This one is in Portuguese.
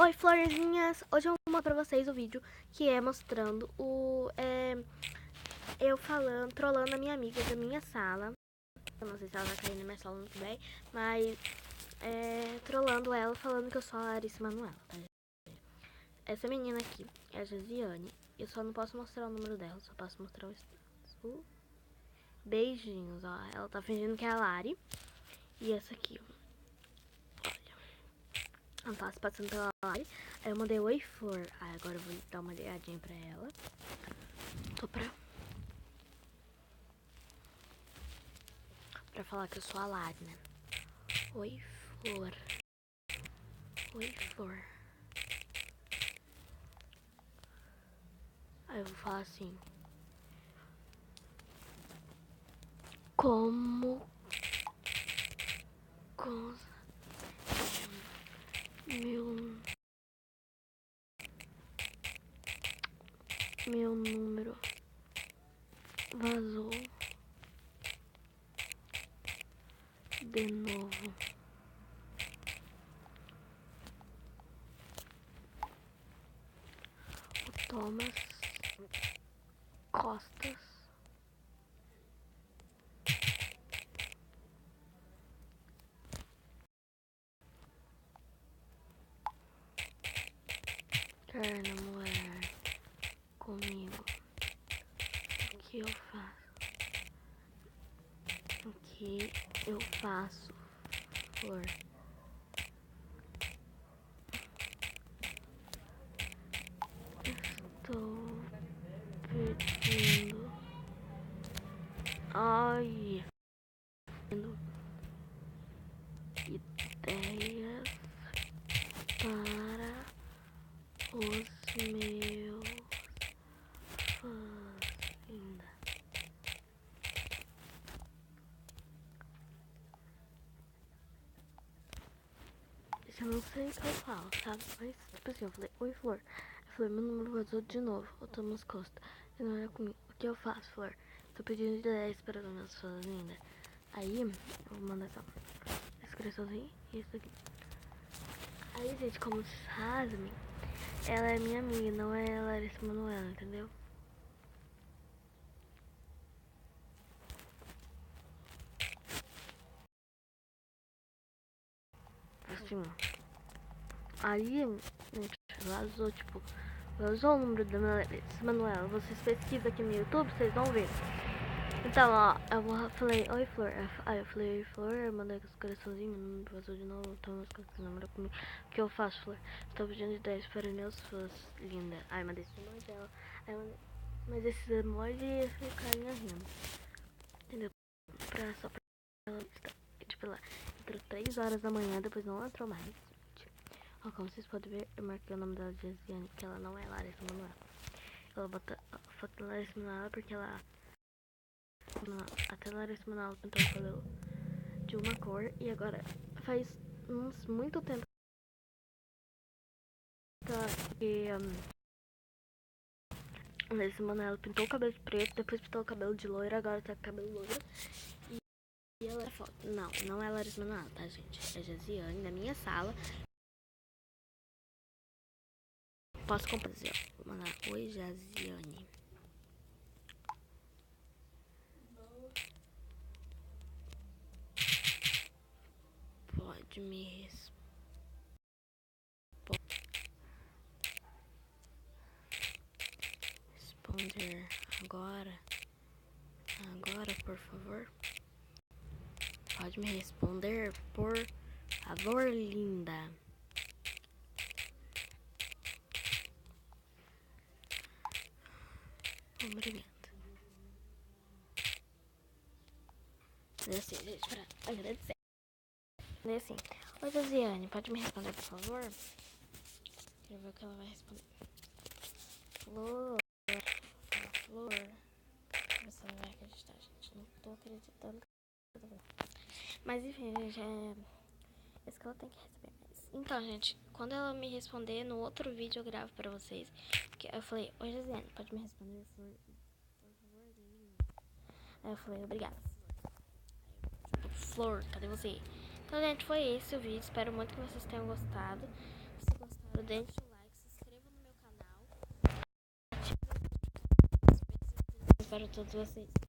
Oi, florzinhas! Hoje eu vou mostrar pra vocês o vídeo que é mostrando eu falando, trolando a minha amiga da minha sala. Eu não sei se ela vai cair na minha sala muito bem, mas trolando ela, falando que eu sou a Larissa Manoela, tá? Essa menina aqui é a Josiane. Eu só não posso mostrar o número dela, só posso mostrar o status. Beijinhos, ó. Ela tá fingindo que é a Lari. E essa aqui, ó. Ela tá se passando pela Lari. Aí eu mandei oi, Flor. Aí agora eu vou dar uma ligadinha pra ela. Tô pra falar que eu sou a Lari, né? Oi, Flor. Oi, Flor. Aí eu vou falar assim. Como meu número vazou de novo. O Thomas Costas quer namorar comigo. O que eu faço? O que eu faço, Flor? Estou pedindo. Ai. Ideias para os meus fãs ainda. Eu não sei o que eu falo, sabe? Mas, tipo assim, eu falei, oi, Flor. Eu falei, meu número vazou de novo. Eu tô nas costas. E não era comigo. O que eu faço, Flor? Tô pedindo ideias para os meus fãs ainda. Aí, eu vou mandar essa inscriçãozinha e isso aqui. Aí, gente, como vocês sabem, ela é minha amiga, não é a Larissa Manoela, entendeu? Assim, aí, gente, vazou, tipo, vazou o número da Larissa Manoela. Vocês pesquisam aqui no YouTube, vocês vão ver. Então, ó, falei, oi, Flor. Aí eu falei, oi, Flor, eu mandei com os coraçãozinhos, não vazou de novo, então você namora comigo. O que eu faço, Flor? Estou pedindo ideias para meus fãs, linda. Aí mandei esse emoji dela. Aí mandei, mas esses emojis e esse carinha rindo. Entendeu? Só pra ela estar. Tipo, lá, entrou 3 horas da manhã, depois não entrou mais. Ó, como vocês podem ver, eu marquei o nome dela de Josiane, porque ela não é Larissa Manoela. Ela bota a foto da Larissa Manoela porque ela. Até a Larissa Manoela pintou o cabelo de uma cor e agora faz muito tempo que a Larissa Manoela pintou o cabelo de preto, depois pintou o cabelo de loiro, agora tá com cabelo loiro. E ela é foto. Não é a Larissa Manoela, tá, gente? É a Josiane, da minha sala. Posso comprar, vou mandar oi, Josiane. Pode me responder agora? Agora, por favor. Pode me responder, por favor, linda. Cumprimento. É assim, gente, pra agradecer. É assim, oi, Josiane, pode me responder, por favor? Quero ver o que ela vai responder. Flor. Você não vai acreditar, gente. Não tô acreditando. Mas enfim, gente, isso que ela tem que receber. Então, gente, quando ela me responder, no outro vídeo eu gravo pra vocês. Porque eu falei, oi, Josiane, pode me responder, por favor? Aí eu falei, obrigada. Flor, cadê você? Então, gente, foi esse o vídeo. Espero muito que vocês tenham gostado. Se gostaram, deixe o like, se inscreva no meu canal. para todos vocês.